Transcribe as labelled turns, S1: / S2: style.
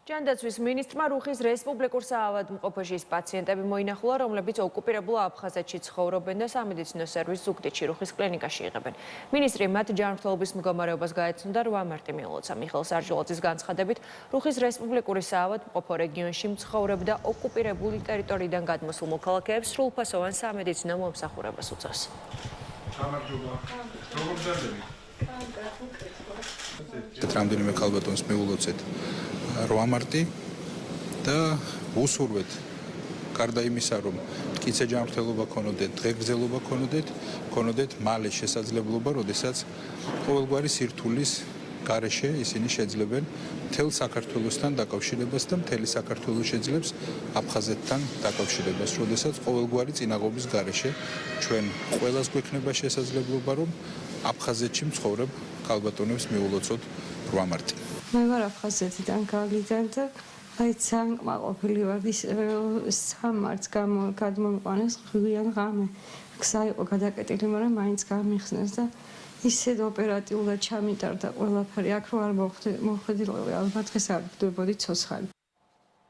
S1: ჯანდაცვის მინისტრმა რუხის რესპუბლიკურ საავადმყოფოში ის პაციენტები მოინახულა, რომლებიც ოკუპირებულ აფხაზეთში ცხოვრობენ და სამედიცინო სერვისს ზუგდიდში რუხის კლინიკაში იღებენ. მინისტრი მათ ჯანმრთელობის მდგომარეობას გაეცნო და 8 მარტი მიულოცა. მიხეილ სარჯულაძის განცხადებით, რუხის რესპუბლიკური საავადმყოფო რეგიონში მცხოვრებ და ოკუპირებული ტერიტორიიდან გადმოსულ მოქალაქეებს სრულფასოვან სამედიცინო მომსახურებას უწევს.
S2: რამდენიმე ქალბატონს მიულოცეთ 8 მარტი და უსურვეთ გარდა იმისა, რომ მტკიცე ჯანმრთელობა ქონოდეთ, დღეგრძელობა ქონოდეთ მალე შესაძლებლობა, როდესაც ყოველგვარი სირთულის გარეშე ისინი შეძლებენ მთელ საქართველოსთან დაკავშირებას და მთელი საქართველოს შეძლებს აფხაზეთთან დაკავშირებას, როდესაც ყოველგვარი წინაღობის გარეშე ჩვენ ყველას გვექნება შესაძლებლობა, რომ აფხაზეთში მცხოვრებ ქალბატონებს მიულოცოთ 8 მარტი.
S3: მე ვარ აფხაზეთიდან გავლიდან და ძალიან კმაყოფილი ვარ. ის 3 მარტს გადმომიყვანეს ღვიან ღამე. გზა იყო გადაკეტილი, მაგრამ მაინც გამიხსნეს და ისედ ოპერატიულად ჩამიტარდა ყველაფერი. აქ რო არ მოხვედი, ალბათ დღეს არ ვდგებოდი ცოცხალი.